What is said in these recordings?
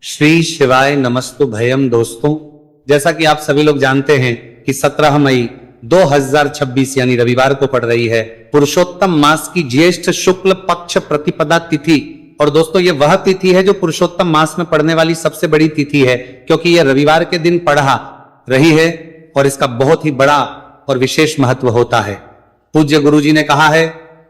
श्री शिवाय नमस्तु भयम। दोस्तों, जैसा कि आप सभी लोग जानते हैं कि 17 मई 2026 यानी रविवार को पड़ रही है पुरुषोत्तम मास की ज्येष्ठ शुक्ल पक्ष प्रतिपदा तिथि। और दोस्तों, ये वह तिथि है जो पुरुषोत्तम मास में पड़ने वाली सबसे बड़ी तिथि है, क्योंकि यह रविवार के दिन पड़ा रही है और इसका बहुत ही बड़ा और विशेष महत्व होता है। पूज्य गुरु जी ने कहा है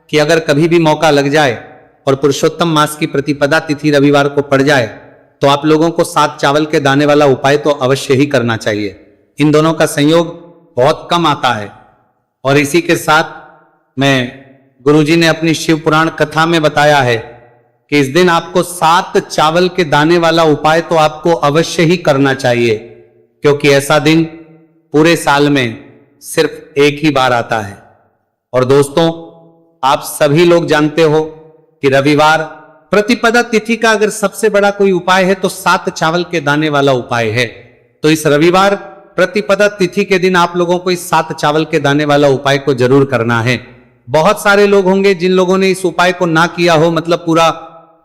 कि अगर कभी भी मौका लग जाए और पुरुषोत्तम मास की प्रतिपदा तिथि रविवार को पड़ जाए तो आप लोगों को 7 चावल के दाने वाला उपाय तो अवश्य ही करना चाहिए। इन दोनों का संयोग बहुत कम आता है। और इसी के साथ में गुरुजी ने अपनी शिव पुराण कथा में बताया है कि इस दिन आपको 7 चावल के दाने वाला उपाय तो आपको अवश्य ही करना चाहिए, क्योंकि ऐसा दिन पूरे साल में सिर्फ एक ही बार आता है। और दोस्तों, आप सभी लोग जानते हो कि रविवार प्रतिपदा तिथि का अगर सबसे बड़ा कोई उपाय है तो 7 चावल के दाने वाला उपाय है। तो इस रविवार प्रतिपदा तिथि के दिन आप लोगों को इस 7 चावल के दाने वाला उपाय को जरूर करना है। बहुत सारे लोग होंगे जिन लोगों ने इस उपाय को ना किया हो, मतलब पूरा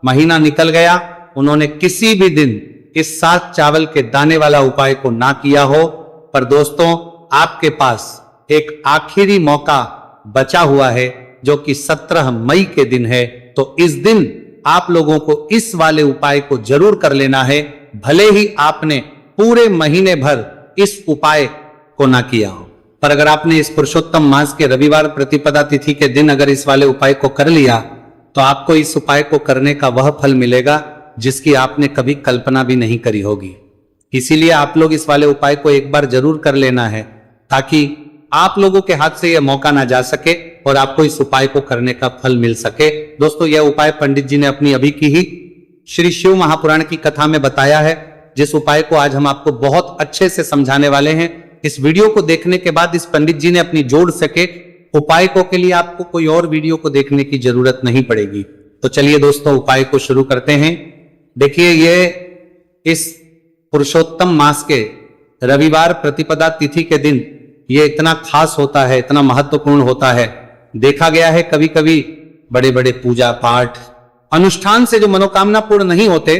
महीना निकल गया, उन्होंने किसी भी दिन इस 7 चावल के दाने वाला उपाय को ना किया हो। पर दोस्तों, आपके पास एक आखिरी मौका बचा हुआ है जो कि 17 मई के दिन है। तो इस दिन आप लोगों को इस वाले उपाय को जरूर कर लेना है, भले ही आपने पूरे महीने भर इस उपाय को ना किया हो। पर अगर आपने इस पुरुषोत्तम मास के रविवार प्रतिपदा तिथि के दिन अगर इस वाले उपाय को कर लिया तो आपको इस उपाय को करने का वह फल मिलेगा जिसकी आपने कभी कल्पना भी नहीं करी होगी। इसीलिए आप लोग इस वाले उपाय को एक बार जरूर कर लेना है, ताकि आप लोगों के हाथ से यह मौका ना जा सके और आपको इस उपाय को करने का फल मिल सके। दोस्तों, यह उपाय पंडित जी ने अपनी अभी की ही श्री शिव महापुराण की कथा में बताया है, जिस उपाय को आज हम आपको बहुत अच्छे से समझाने वाले हैं। इस वीडियो को देखने के बाद इस पंडित जी ने अपनी जोड़ सके उपाय को के लिए आपको कोई और वीडियो को देखने की जरूरत नहीं पड़ेगी। तो चलिए दोस्तों, उपाय को शुरू करते हैं। देखिए, ये इस पुरुषोत्तम मास के रविवार प्रतिपदा तिथि के दिन ये इतना खास होता है, इतना महत्वपूर्ण होता है। देखा गया है कभी कभी बड़े बड़े पूजा पाठ अनुष्ठान से जो मनोकामना पूर्ण नहीं होते,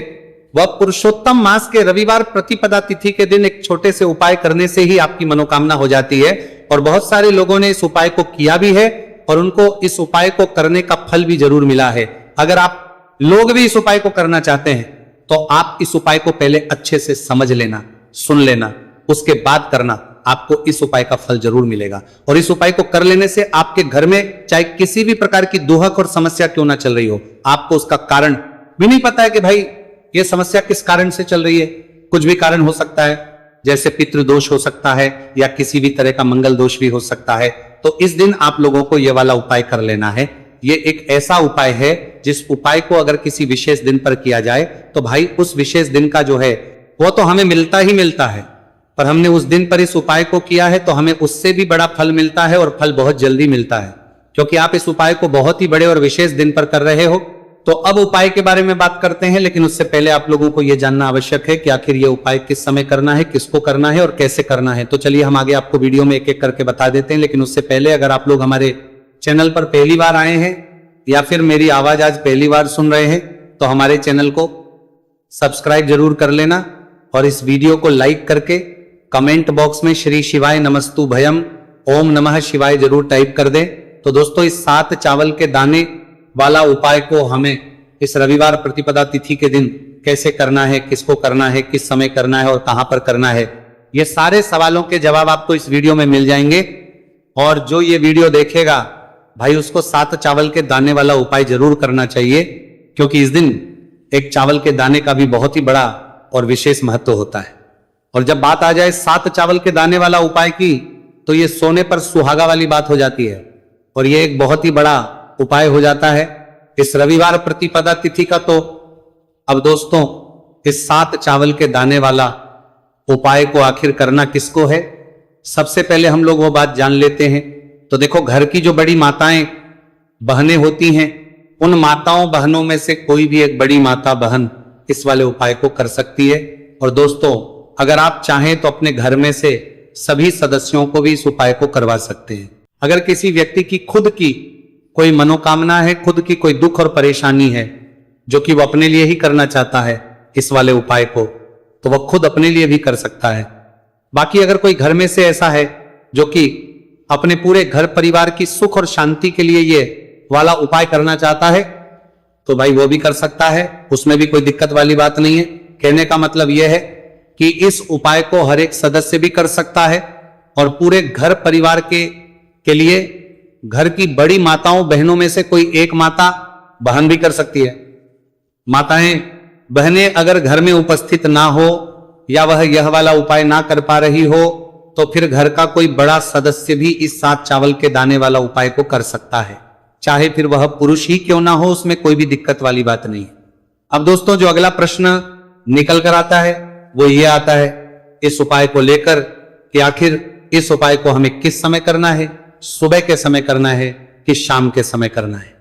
वह पुरुषोत्तम मास के रविवार प्रतिपदा तिथि के दिन एक छोटे से उपाय करने से ही आपकी मनोकामना हो जाती है। और बहुत सारे लोगों ने इस उपाय को किया भी है और उनको इस उपाय को करने का फल भी जरूर मिला है। अगर आप लोग भी इस उपाय को करना चाहते हैं तो आप इस उपाय को पहले अच्छे से समझ लेना, सुन लेना, उसके बाद करना, आपको इस उपाय का फल जरूर मिलेगा। और इस उपाय को कर लेने से आपके घर में चाहे किसी भी प्रकार की दुहक और समस्या क्यों ना चल रही हो, आपको उसका कारण भी नहीं पता है कि भाई ये समस्या किस कारण से चल रही है। कुछ भी कारण हो सकता है, जैसे पितृदोष हो सकता है या किसी भी तरह का मंगल दोष भी हो सकता है। तो इस दिन आप लोगों को यह वाला उपाय कर लेना है। ये एक ऐसा उपाय है जिस उपाय को अगर किसी विशेष दिन पर किया जाए तो भाई उस विशेष दिन का जो है वो तो हमें मिलता ही मिलता है, पर हमने उस दिन पर इस उपाय को किया है तो हमें उससे भी बड़ा फल मिलता है और फल बहुत जल्दी मिलता है, क्योंकि आप इस उपाय को बहुत ही बड़े और विशेष दिन पर कर रहे हो। तो अब उपाय के बारे में बात करते हैं, लेकिन उससे पहले आप लोगों को यह जानना आवश्यक है कि आखिर यह उपाय किस समय करना है, किसको करना है और कैसे करना है। तो चलिए हम आगे आपको वीडियो में एक एक करके बता देते हैं। लेकिन उससे पहले अगर आप लोग हमारे चैनल पर पहली बार आए हैं या फिर मेरी आवाज आज पहली बार सुन रहे हैं तो हमारे चैनल को सब्सक्राइब जरूर कर लेना और इस वीडियो को लाइक करके कमेंट बॉक्स में श्री शिवाय नमस्तु भयम ओम नमः शिवाय जरूर टाइप कर दें। तो दोस्तों, इस 7 चावल के दाने वाला उपाय को हमें इस रविवार प्रतिपदा तिथि के दिन कैसे करना है, किसको करना है, किस समय करना है और कहां पर करना है, ये सारे सवालों के जवाब आपको इस वीडियो में मिल जाएंगे। और जो ये वीडियो देखेगा भाई, उसको 7 चावल के दाने वाला उपाय जरूर करना चाहिए, क्योंकि इस दिन एक चावल के दाने का भी बहुत ही बड़ा और विशेष महत्व होता है। और जब बात आ जाए 7 चावल के दाने वाला उपाय की, तो ये सोने पर सुहागा वाली बात हो जाती है और ये एक बहुत ही बड़ा उपाय हो जाता है इस रविवार प्रतिपदा तिथि का। तो अब दोस्तों, इस 7 चावल के दाने वाला उपाय को आखिर करना किसको है, सबसे पहले हम लोग वो बात जान लेते हैं। तो देखो, घर की जो बड़ी माताएं बहनें होती हैं, उन माताओं बहनों में से कोई भी एक बड़ी माता बहन इस वाले उपाय को कर सकती है। और दोस्तों, अगर आप चाहें तो अपने घर में से सभी सदस्यों को भी इस उपाय को करवा सकते हैं। अगर किसी व्यक्ति की खुद की कोई मनोकामना है, खुद की कोई दुख और परेशानी है जो कि वो अपने लिए ही करना चाहता है, इस वाले उपाय को, तो वह खुद अपने लिए भी कर सकता है। बाकी अगर कोई घर में से ऐसा है जो कि अपने पूरे घर परिवार की सुख और शांति के लिए ये वाला उपाय करना चाहता है, तो भाई वो भी कर सकता है, उसमें भी कोई दिक्कत वाली बात नहीं है। कहने का मतलब यह है कि इस उपाय को हर एक सदस्य भी कर सकता है और पूरे घर परिवार के लिए घर की बड़ी माताओं बहनों में से कोई एक माता बहन भी कर सकती है। माताएं बहनें अगर घर में उपस्थित ना हो या वह यह वाला उपाय ना कर पा रही हो, तो फिर घर का कोई बड़ा सदस्य भी इस 7 चावल के दाने वाला उपाय को कर सकता है, चाहे फिर वह पुरुष ही क्यों ना हो, उसमें कोई भी दिक्कत वाली बात नहीं है। अब दोस्तों जो अगला प्रश्न निकल कर आता है वो ये आता है इस उपाय को लेकर कि आखिर इस उपाय को हमें किस समय करना है, सुबह के समय करना है कि शाम के समय करना है।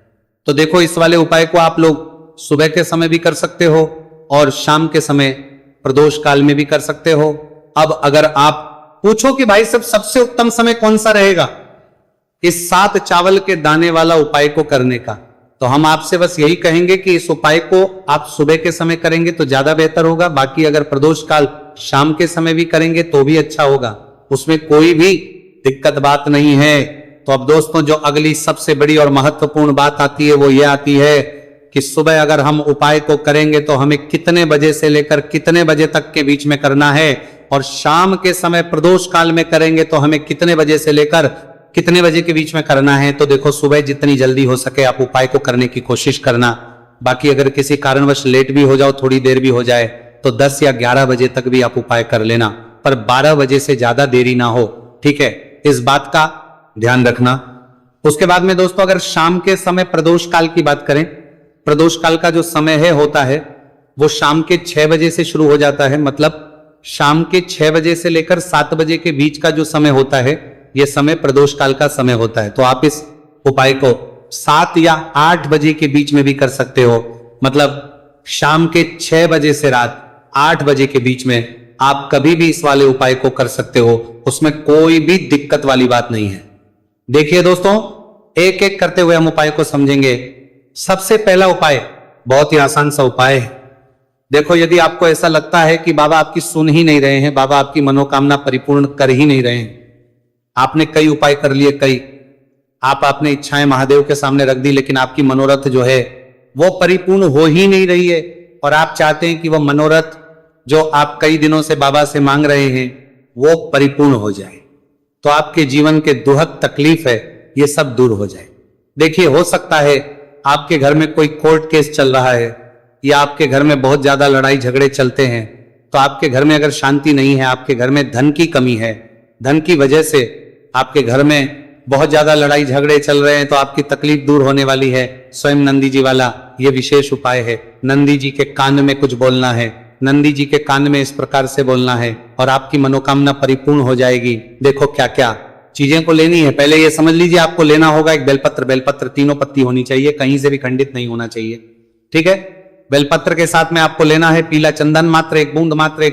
तो देखो इस वाले उपाय को आप लोग सुबह के समय भी कर सकते हो और शाम के समय प्रदोष काल में भी कर सकते हो। अब अगर आप पूछो कि भाई सबसे उत्तम समय कौन सा रहेगा इस 7 चावल के दाने वाला उपाय को करने का, तो हम आपसे बस यही कहेंगे कि इस उपाय को आप सुबह के समय करेंगे तो ज्यादा बेहतर होगा। बाकी अगर प्रदोष काल शाम के समय भी करेंगे तो भी अच्छा होगा, उसमें कोई भी दिक्कत बात नहीं है। तो अब दोस्तों जो अगली सबसे बड़ी और महत्वपूर्ण बात आती है वो ये आती है कि सुबह अगर हम उपाय को करेंगे तो हमें कितने बजे से लेकर कितने बजे तक के बीच में करना है, और शाम के समय प्रदोष काल में करेंगे तो हमें कितने बजे से लेकर कितने बजे के बीच में करना है। तो देखो सुबह जितनी जल्दी हो सके आप उपाय को करने की कोशिश करना। बाकी अगर किसी कारणवश लेट भी हो जाओ, थोड़ी देर भी हो जाए, तो 10 या 11 बजे तक भी आप उपाय कर लेना, पर 12 बजे से ज्यादा देरी ना हो, ठीक है, इस बात का ध्यान रखना। उसके बाद में दोस्तों अगर शाम के समय प्रदोष काल की बात करें, प्रदोष काल का जो समय है होता है वो शाम के 6 बजे से शुरू हो जाता है। मतलब शाम के 6 बजे से लेकर 7 बजे के बीच का जो समय होता है यह समय प्रदोष काल का समय होता है। तो आप इस उपाय को 7 या 8 बजे के बीच में भी कर सकते हो। मतलब शाम के 6 बजे से रात 8 बजे के बीच में आप कभी भी इस वाले उपाय को कर सकते हो, उसमें कोई भी दिक्कत वाली बात नहीं है। देखिए दोस्तों एक एक करते हुए हम उपाय को समझेंगे। सबसे पहला उपाय बहुत ही आसान सा उपाय है। देखो यदि आपको ऐसा लगता है कि बाबा आपकी सुन ही नहीं रहे हैं, बाबा आपकी मनोकामना परिपूर्ण कर ही नहीं रहे हैं, आपने कई उपाय कर लिए, कई आपने इच्छाएं महादेव के सामने रख दी, लेकिन आपकी मनोरथ जो है वो परिपूर्ण हो ही नहीं रही है, और आप चाहते हैं कि वह मनोरथ जो आप कई दिनों से बाबा से मांग रहे हैं वो परिपूर्ण हो जाए, तो आपके जीवन के दुहद तकलीफ है ये सब दूर हो जाए। देखिए हो सकता है आपके घर में कोई कोर्ट केस चल रहा है या आपके घर में बहुत ज्यादा लड़ाई झगड़े चलते हैं, तो आपके घर में अगर शांति नहीं है, आपके घर में धन की कमी है, धन की वजह से आपके घर में बहुत ज्यादा लड़ाई झगड़े चल रहे हैं, तो आपकी तकलीफ दूर होने वाली है। स्वयं नंदी जी वाला ये विशेष उपाय है। नंदी जी के कान में कुछ बोलना है, नंदी जी के कान में इस प्रकार से बोलना है और आपकी मनोकामना परिपूर्ण हो जाएगी। देखो क्या क्या चीजें को लेनी है, पहले ये समझ लीजिए आपको लेना होगा एक बेलपत्र। बेलपत्र 3 पत्ती होनी चाहिए, कहीं से भी खंडित नहीं होना चाहिए, ठीक है। बेलपत्र के साथ में आपको लेना है पीला चंदन, मात्र एक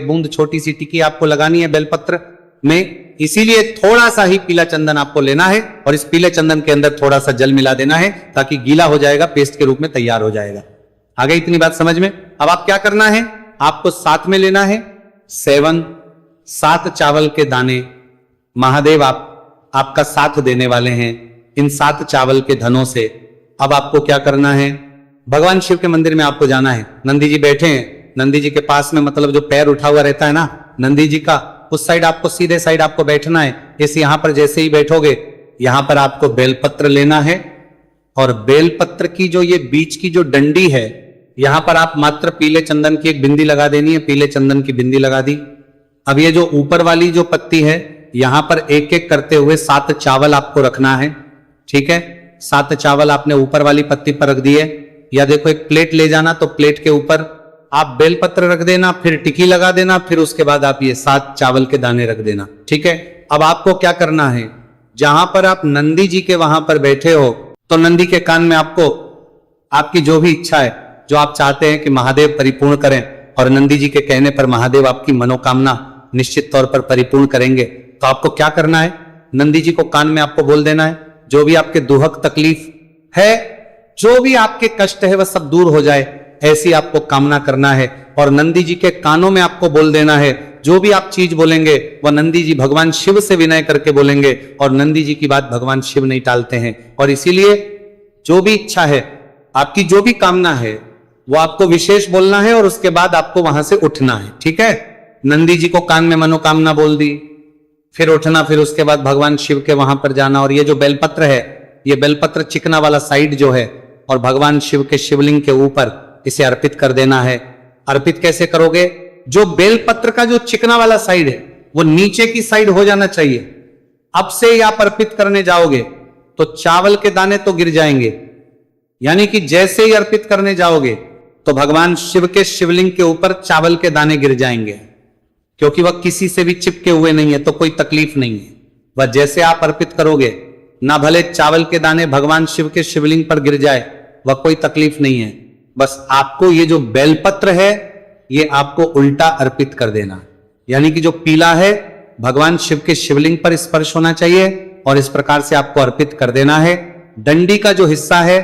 बूंद छोटी सी टिकी आपको लगानी है बेलपत्र में, इसीलिए थोड़ा सा ही पीला चंदन आपको लेना है और इस पीले चंदन के अंदर थोड़ा सा जल मिला देना है ताकि गीला हो जाएगा, पेस्ट के रूप में तैयार हो जाएगा। आगे इतनी बात समझ में। अब आप क्या करना है, आपको साथ में लेना है 7 चावल के दाने। महादेव आपका साथ देने वाले हैं इन 7 चावल के धनों से। अब आपको क्या करना है, भगवान शिव के मंदिर में आपको जाना है। नंदी जी बैठे हैं, नंदी जी के पास में मतलब जो पैर उठा हुआ रहता है ना नंदी जी का, उस साइड आपको सीधे साइड आपको बैठना है। इस यहां पर जैसे ही बैठोगे यहां पर आपको बेलपत्र लेना है और बेलपत्र की जो ये बीच की जो डंडी है यहां पर आप मात्र पीले चंदन की एक बिंदी लगा देनी है। पीले चंदन की बिंदी लगा दी। अब ये जो ऊपर वाली जो पत्ती है यहां पर एक एक करते हुए 7 चावल आपको रखना है, ठीक है। 7 चावल आपने ऊपर वाली पत्ती पर रख दिए, या देखो एक प्लेट ले जाना, तो प्लेट के ऊपर आप बेलपत्र रख देना, फिर टिकी लगा देना, फिर उसके बाद आप ये 7 चावल के दाने रख देना, ठीक है। अब आपको क्या करना है, जहां पर आप नंदी जी के वहां पर बैठे हो तो नंदी के कान में आपको आपकी जो भी इच्छा है, जो आप चाहते हैं कि महादेव परिपूर्ण करें, और नंदी जी के कहने पर महादेव आपकी मनोकामना निश्चित तौर पर परिपूर्ण करेंगे, तो आपको क्या करना है, नंदी जी को कान में आपको बोल देना है जो भी आपके दुहक तकलीफ है, जो भी आपके कष्ट है वह सब दूर हो जाए, ऐसी आपको कामना करना है। और नंदी जी के कानों में आपको बोल देना है, जो भी आप चीज बोलेंगे वह नंदी जी भगवान शिव से विनय करके बोलेंगे, और नंदी जी की बात भगवान शिव नहीं टालते हैं। और इसीलिए जो भी इच्छा है, आपकी जो भी कामना है, वो आपको विशेष बोलना है और उसके बाद आपको वहां से उठना है। ठीक है, नंदी जी को कान में मनोकामना बोल दी, फिर उठना, फिर उसके बाद भगवान शिव के वहां पर जाना। और ये जो बेलपत्र है, ये बेलपत्र चिकना वाला साइड जो है, और भगवान शिव के शिवलिंग के ऊपर इसे अर्पित कर देना है। अर्पित कैसे करोगे? जो बेलपत्र का जो चिकना वाला साइड है वो नीचे की साइड हो जाना चाहिए। अब से ही आप अर्पित करने जाओगे तो चावल के दाने तो गिर जाएंगे, यानी कि जैसे ही अर्पित करने जाओगे तो भगवान शिव के शिवलिंग के ऊपर चावल के दाने गिर जाएंगे, क्योंकि वह किसी से भी चिपके हुए नहीं है, तो कोई तकलीफ नहीं है। वह जैसे आप अर्पित करोगे, ना भले चावल के दाने भगवान शिव के शिवलिंग पर गिर जाए, वह कोई तकलीफ नहीं है। बस आपको ये जो बेलपत्र है ये आपको उल्टा अर्पित कर देना, यानी कि जो पीला है भगवान शिव के शिवलिंग पर स्पर्श होना चाहिए और इस प्रकार से आपको अर्पित कर देना है। डंडी का जो हिस्सा है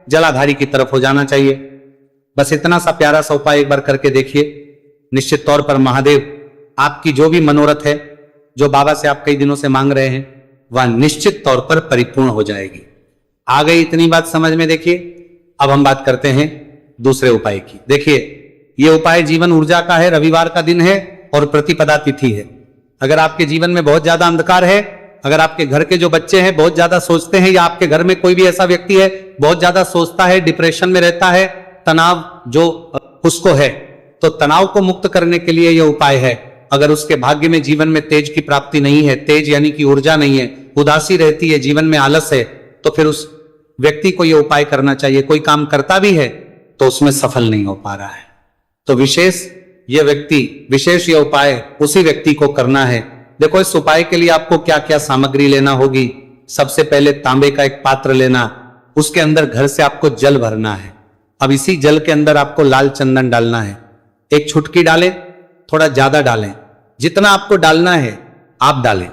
जलाधारी की तरफ हो जाना चाहिए। बस इतना सा प्यारा सा उपाय एक बार करके देखिए। निश्चित तौर पर महादेव आपकी जो भी मनोरथ है, जो बाबा से आप कई दिनों से मांग रहे हैं, वह निश्चित तौर पर परिपूर्ण हो जाएगी। आ गई इतनी बात समझ में? देखिए, अब हम बात करते हैं दूसरे उपाय की। देखिए, यह उपाय जीवन ऊर्जा का है, रविवार का दिन है और प्रतिपदा तिथि है। अगर आपके जीवन में बहुत ज्यादा अंधकार है, अगर आपके घर के जो बच्चे हैं बहुत ज्यादा सोचते हैं, या आपके घर में कोई भी ऐसा व्यक्ति है बहुत ज्यादा सोचता है, डिप्रेशन में रहता है, तनाव जो उसको है, तो तनाव को मुक्त करने के लिए यह उपाय है। अगर उसके भाग्य में जीवन में तेज की प्राप्ति नहीं है, तेज यानी कि ऊर्जा नहीं है, उदासी रहती है, जीवन में आलस है, तो फिर उस व्यक्ति को यह उपाय करना चाहिए। कोई काम करता भी है तो उसमें सफल नहीं हो पा रहा है, तो विशेष यह उपाय उसी व्यक्ति को करना है। देखो, इस उपाय के लिए आपको क्या क्या सामग्री लेना होगी। सबसे पहले तांबे का एक पात्र लेना, उसके अंदर घर से आपको जल भरना है। अब इसी जल के अंदर आपको लाल चंदन डालना है। एक छुटकी डालें, थोड़ा ज्यादा डालें, जितना आपको डालना है आप डालें।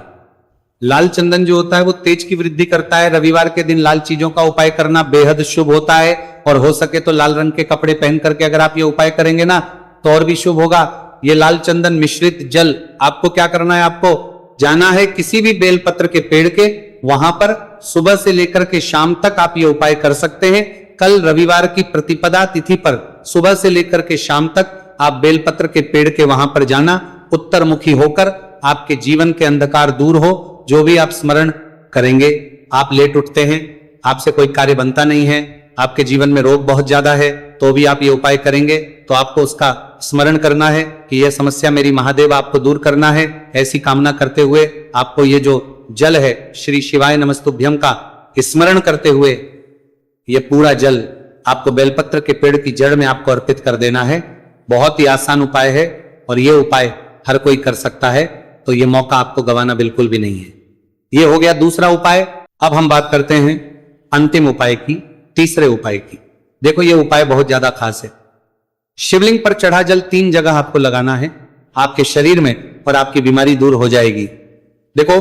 लाल चंदन जो होता है वो तेज की वृद्धि करता है। रविवार के दिन लाल चीजों का उपाय करना बेहद शुभ होता है, और हो सके तो लाल रंग के कपड़े पहन करके अगर आप ये उपाय करेंगे ना तो और भी शुभ होगा। ये लाल चंदन मिश्रित जल आपको क्या करना है, आपको जाना है किसी भी बेलपत्र के पेड़ के, वहां पर सुबह से लेकर के शाम तक आप ये उपाय कर सकते हैं। कल रविवार की प्रतिपदा तिथि पर सुबह से लेकर के शाम तक आप बेलपत्र के पेड़ के वहां पर जाना, उत्तर मुखी होकर आपके जीवन के अंधकार दूर हो। जो भी आप स्मरण करेंगे, आप लेट उठते हैं, आपसे कोई कार्य बनता नहीं है, आपके जीवन में रोग बहुत ज्यादा है, तो भी आप ये उपाय करेंगे तो आपको उसका स्मरण करना है कि यह समस्या मेरी महादेव आपको दूर करना है। ऐसी कामना करते हुए आपको ये जो जल है श्री शिवाय नमस्तुभ्यम का स्मरण करते हुए ये पूरा जल आपको बेलपत्र के पेड़ की जड़ में आपको अर्पित कर देना है। बहुत ही आसान उपाय है और ये उपाय हर कोई कर सकता है, तो ये मौका आपको गंवाना बिल्कुल भी नहीं है। ये हो गया दूसरा उपाय। अब हम बात करते हैं अंतिम उपाय की, तीसरे उपाय की। देखो, ये उपाय बहुत ज्यादा खास है। शिवलिंग पर चढ़ा जल 3 जगह आपको लगाना है आपके शरीर में, और आपकी बीमारी दूर हो जाएगी। देखो,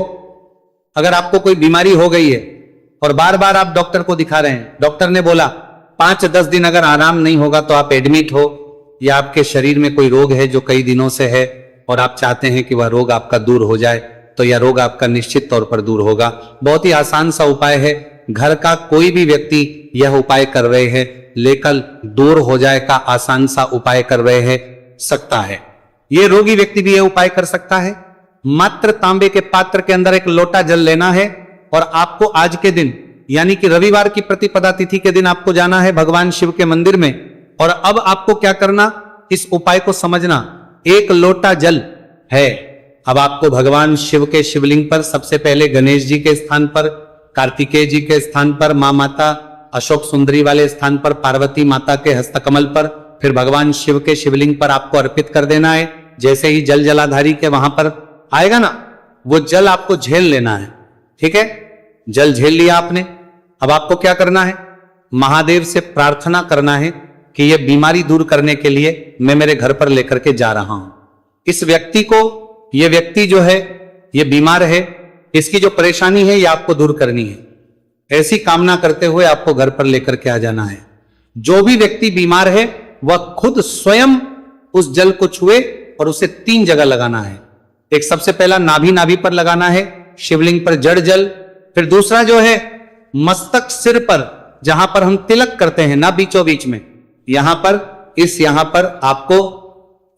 अगर आपको कोई बीमारी हो गई है और बार बार आप डॉक्टर को दिखा रहे हैं, डॉक्टर ने बोला 5-10 दिन अगर आराम नहीं होगा तो आप एडमिट हो, या आपके शरीर में कोई रोग है जो कई दिनों से है और आप चाहते हैं कि वह रोग आपका दूर हो जाए, तो यह रोग आपका निश्चित तौर पर दूर होगा। बहुत ही आसान सा उपाय है। घर का कोई भी व्यक्ति यह उपाय कर रहे हैं, लेकर दूर हो जाए का आसान सा उपाय कर रहे हैं, सकता है। यह रोगी व्यक्ति भी यह उपाय कर सकता है। मात्र तांबे के पात्र के अंदर एक लोटा जल लेना है और आपको आज के दिन यानी कि रविवार की प्रतिपदा तिथि के दिन आपको जाना है भगवान शिव के मंदिर में। और अब आपको क्या करना, इस उपाय को समझना। एक लोटा जल है, अब आपको भगवान शिव के शिवलिंग पर सबसे पहले गणेश जी के स्थान पर, कार्तिकेय जी के स्थान पर, मां माता अशोक सुंदरी वाले स्थान पर, पार्वती माता के हस्तकमल पर, फिर भगवान शिव के शिवलिंग पर आपको अर्पित कर देना है। जैसे ही जल जलाधारी के वहां पर आएगा ना, वो जल आपको झेल लेना है। ठीक है, जल झेल लिया आपने। अब आपको क्या करना है, महादेव से प्रार्थना करना है कि यह बीमारी दूर करने के लिए मैं मेरे घर पर लेकर के जा रहा हूं। इस व्यक्ति को, यह व्यक्ति जो है ये बीमार है, इसकी जो परेशानी है ये आपको दूर करनी है। ऐसी कामना करते हुए आपको घर पर लेकर के आ जाना है। जो भी व्यक्ति बीमार है वह खुद स्वयं उस जल को छुए और उसे 3 जगह लगाना है। एक सबसे पहला नाभि पर लगाना है, शिवलिंग पर जड़ जल। फिर दूसरा जो है मस्तक सिर पर, जहां पर हम तिलक करते हैं ना, बीचों बीच में, यहां पर आपको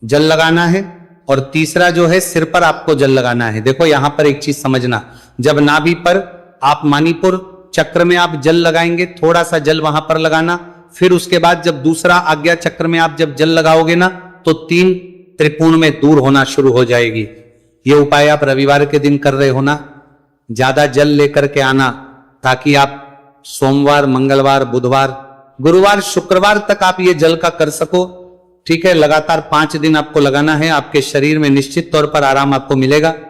जल लगाना है। और तीसरा जो है सिर पर आपको जल लगाना है। देखो यहां पर एक चीज समझना, जब नाभि पर आप मणिपुर चक्र में आप जल लगाएंगे, थोड़ा सा जल वहां पर लगाना। फिर उसके बाद जब दूसरा आज्ञा चक्र में आप जब जल लगाओगे ना, तो 3 त्रिपुण में दूर होना शुरू हो जाएगी। ये उपाय आप रविवार के दिन कर रहे हो ना, ज्यादा जल लेकर के आना, ताकि आप सोमवार, मंगलवार, बुधवार, गुरुवार, शुक्रवार तक आप ये जल का कर सको। ठीक है, लगातार 5 दिन आपको लगाना है। आपके शरीर में निश्चित तौर पर आराम आपको मिलेगा।